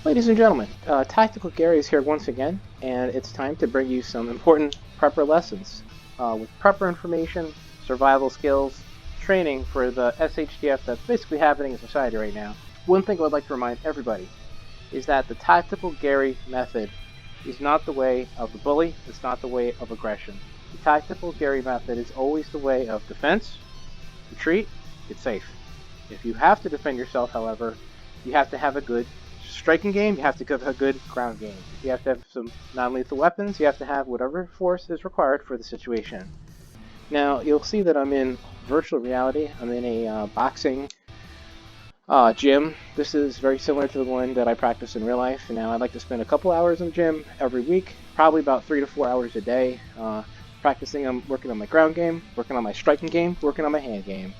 Ladies and gentlemen, Tactical Gary is here once again, and it's time to bring you some important prepper lessons with prepper information, survival skills, training for the SHTF that's basically happening in society right now. One thing I would like to remind everybody is that the Tactical Gary method is not the way of the bully, it's not the way of aggression. The Tactical Gary method is always the way of defense, retreat, get safe. If you have to defend yourself, however, you have to have a good striking game, you have to have a good ground game. You have to have some non-lethal weapons, you have to have whatever force is required for the situation. Now, you'll see that I'm in virtual reality. I'm in a boxing gym. This is very similar to the one that I practice in real life. Now, I like to spend a couple hours in the gym every week, probably about 3 to 4 hours a day, practicing. I'm working on my ground game, working on my striking game, working on my hand game.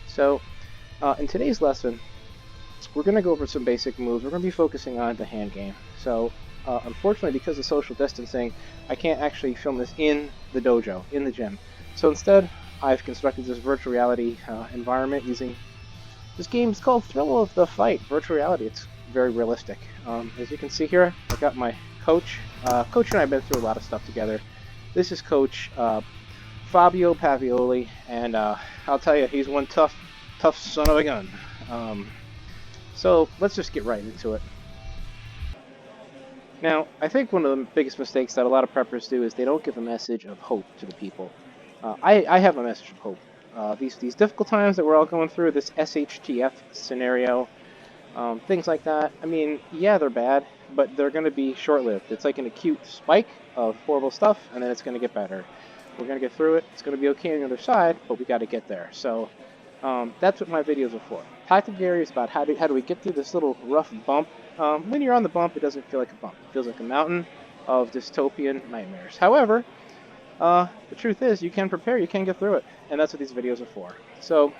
So, in today's lesson, we're going to go over some basic moves. We're going to be focusing on the hand game. So, unfortunately, because of social distancing, I can't actually film this in the dojo, in the gym. So instead, I've constructed this virtual reality environment using this game. It's called Thrill of the Fight, virtual reality. It's very realistic. As you can see here, I've got my coach. Coach and I have been through a lot of stuff together. This is Coach Fabio Pavioli, and I'll tell you, he's one tough son of a gun. So let's just get right into it. Now, I think one of the biggest mistakes that a lot of preppers do is they don't give a message of hope to the people. I have a message of hope. These difficult times that we're all going through, this SHTF scenario, things like that, I mean, yeah, they're bad, but they're going to be short-lived. It's like an acute spike of horrible stuff, and then it's going to get better. We're going to get through it. It's going to be okay on the other side, but we got to get there. So that's what my videos are for. Tactical Gary is about how do we get through this little rough bump. When you're on the bump, it doesn't feel like a bump. It feels like a mountain of dystopian nightmares. However, the truth is, you can prepare, you can get through it, and that's what these videos are for. So,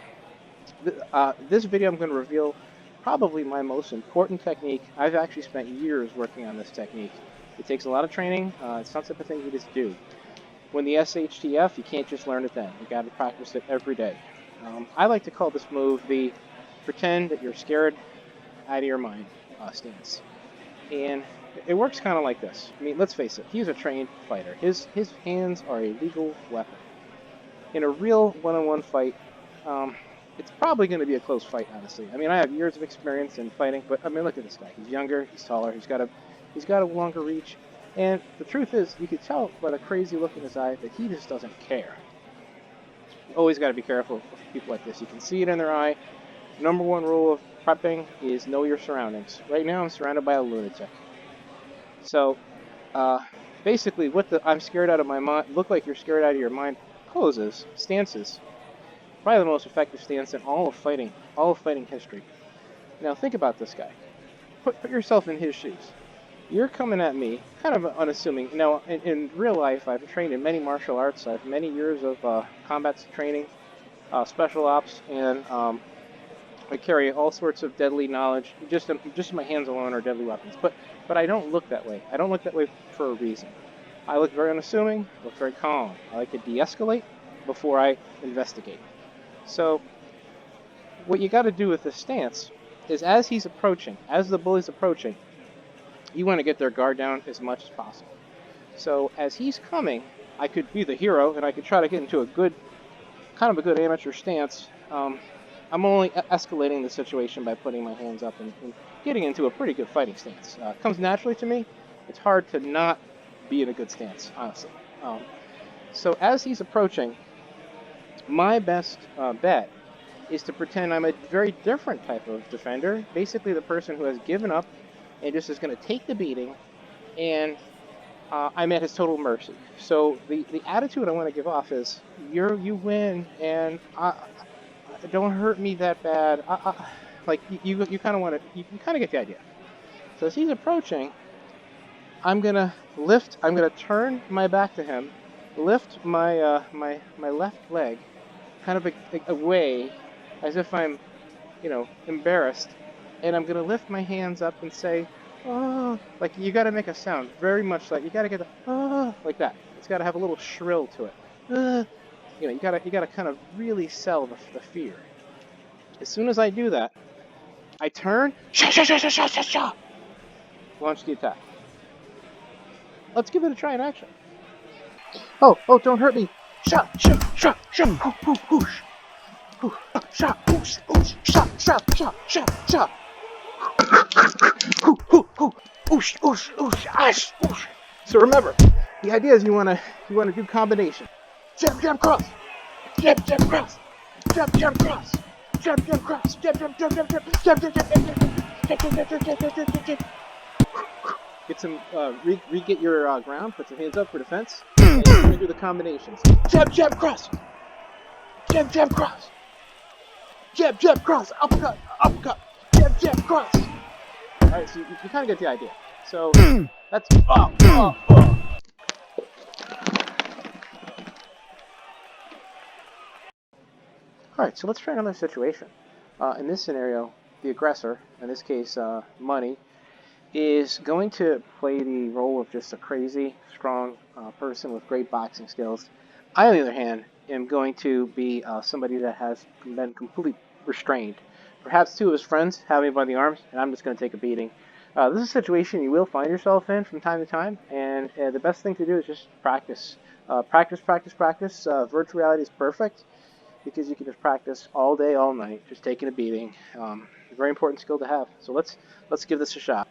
this video I'm going to reveal probably my most important technique. I've actually spent years working on this technique. It takes a lot of training. It's not the type of thing you just do. When the SHTF, you can't just learn it then. You got to practice it every day. I like to call this move the pretend that you're scared out of your mind stance. And it works kind of like this. I mean, let's face it, he's a trained fighter. His hands are a legal weapon. In a real one-on-one fight, it's probably going to be a close fight, honestly. I mean, I have years of experience in fighting, but I mean, look at this guy. He's younger, he's taller, he's got a longer reach, and the truth is, you could tell by the crazy look in his eye that he just doesn't care. You always got to be careful of people like this. You can see it in their eye. Number one rule of prepping is know your surroundings. Right now, I'm surrounded by a lunatic. So, basically, what the I'm scared out of my mind, look like you're scared out of your mind poses, stances, probably the most effective stance in all of fighting history. Now, think about this guy. Put yourself in his shoes. You're coming at me, kind of unassuming. Now, in real life, I've trained in many martial arts. I have many years of combat training, special ops, and I carry all sorts of deadly knowledge. Just my hands alone are deadly weapons. But I don't look that way. I don't look that way for a reason. I look very unassuming. I look very calm. I like to de-escalate before I investigate. So what you got to do with this stance is, as he's approaching, as the bully's approaching, you want to get their guard down as much as possible. So as he's coming, I could be the hero and I could try to get into a good amateur stance. I'm only escalating the situation by putting my hands up and getting into a pretty good fighting stance. It comes naturally to me. It's hard to not be in a good stance, honestly. So as he's approaching, my best bet is to pretend I'm a very different type of defender, basically the person who has given up and just is going to take the beating, and I'm at his total mercy. So the attitude I want to give off is, you win, and don't hurt me that bad. Like you kind of want to, you kind of get the idea. So as he's approaching, I'm gonna turn my back to him, lift my my left leg, kind of away, as if I'm, embarrassed, and I'm gonna lift my hands up and say, "Oh," like you got to make a sound very much like you got to get a "oh" like that. It's got to have a little shrill to it. You got to kind of really sell the fear. As soon as I do that, I turn, launch the attack. Let's give it a try in action. Oh, don't hurt me. Shot, whoosh. Shot, whoosh, shot. Oosh. So remember, the idea is you wanna do combination. Jab, cross. Jab, cross. Jab, cross. Jab, cross. Jab. Get some, re-get your ground, put your hands up for defense, and you're gonna do the combinations. Jab, cross. Jab, cross. Jab, cross. Uppercut. Jab, cross. Alright, so you kind of get the idea. So, that's... Alright, so let's try another situation. In this scenario, the aggressor, in this case, Money, is going to play the role of just a crazy, strong person with great boxing skills. I, on the other hand, am going to be somebody that has been completely restrained. Perhaps two of his friends have me by the arms, and I'm just going to take a beating. This is a situation you will find yourself in from time to time, and the best thing to do is just practice. Practice. Virtual reality is perfect because you can just practice all day, all night, just taking a beating. A very important skill to have. So let's give this a shot.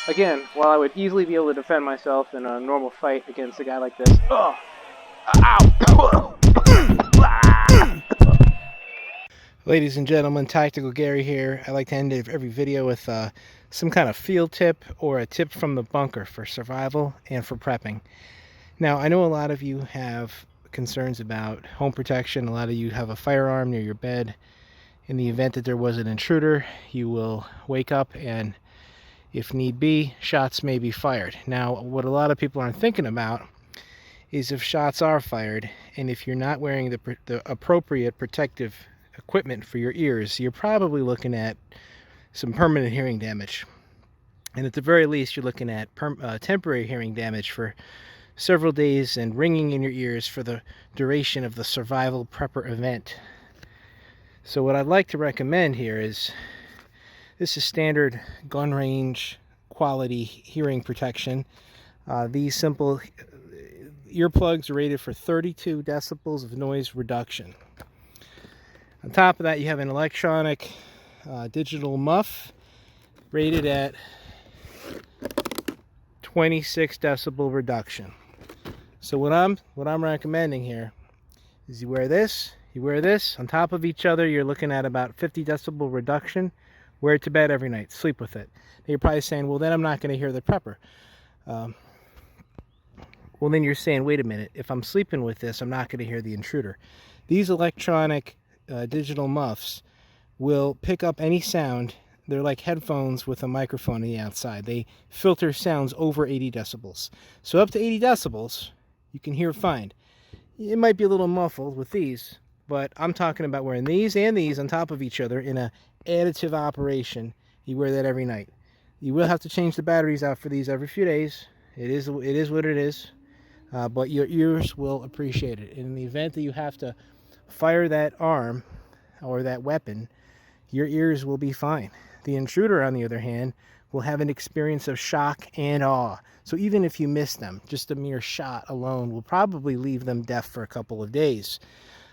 Again, while I would easily be able to defend myself in a normal fight against a guy like this, ow! Ladies and gentlemen, Tactical Gary here. I like to end every video with some kind of field tip or a tip from the bunker for survival and for prepping. Now, I know a lot of you have concerns about home protection. A lot of you have a firearm near your bed. In the event that there was an intruder, you will wake up and, if need be, shots may be fired. Now, what a lot of people aren't thinking about is if shots are fired, and if you're not wearing the appropriate protective equipment for your ears, you're probably looking at some permanent hearing damage. And at the very least, you're looking at temporary hearing damage for several days and ringing in your ears for the duration of the survival prepper event. So what I'd like to recommend here is, this is standard gun range quality hearing protection. These simple earplugs are rated for 32 decibels of noise reduction. On top of that, you have an electronic digital muff rated at 26 decibel reduction. So what I'm recommending here is you wear this on top of each other. You're looking at about 50 decibel reduction. Wear it to bed every night. Sleep with it. Now you're probably saying, well, then I'm not going to hear the prepper. Well, then you're saying, wait a minute. If I'm sleeping with this, I'm not going to hear the intruder. These electronic digital muffs will pick up any sound. They're like headphones with a microphone on the outside. They filter sounds over 80 decibels. So up to 80 decibels, you can hear fine. It might be a little muffled with these, but I'm talking about wearing these and these on top of each other in a additive operation. You wear that every night. You will have to change the batteries out for these every few days. It is what it is, but your ears will appreciate it. In the event that you have to fire that arm or that weapon, your ears will be fine. The intruder, on the other hand, will have an experience of shock and awe. So even if you miss them, just a mere shot alone will probably leave them deaf for a couple of days.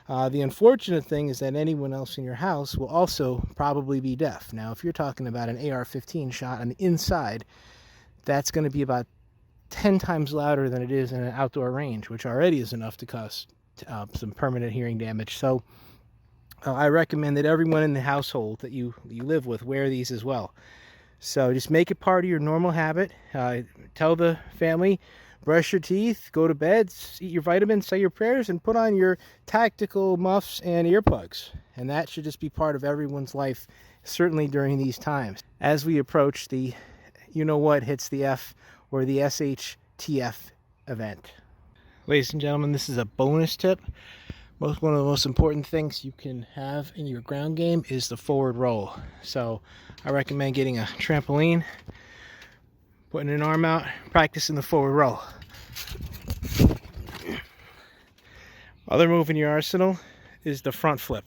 The unfortunate thing is that anyone else in your house will also probably be deaf. Now, if you're talking about an AR-15 shot on the inside, that's going to be about 10 times louder than it is in an outdoor range, which already is enough to cause some permanent hearing damage. So I recommend that everyone in the household that you live with wear these as well. So just make it part of your normal habit. Tell the family, brush your teeth, go to bed, eat your vitamins, say your prayers, and put on your tactical muffs and earplugs. And that should just be part of everyone's life, certainly during these times. As we approach the you-know-what hits the F, or the SHTF event. Ladies and gentlemen, this is a bonus tip. One of the most important things you can have in your ground game is the forward roll. So I recommend getting a trampoline, putting an arm out, practicing the forward roll. Other move in your arsenal is the front flip.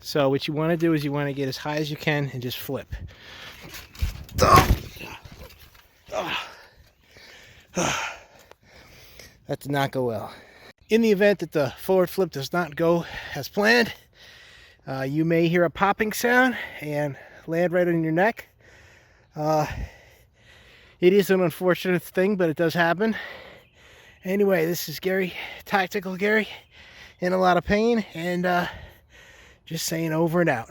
So what you want to do is you want to get as high as you can and just flip. That did not go well. In the event that the forward flip does not go as planned, you may hear a popping sound and land right on your neck. It is an unfortunate thing, but it does happen. Anyway, this is Gary, Tactical Gary, in a lot of pain, and just saying over and out.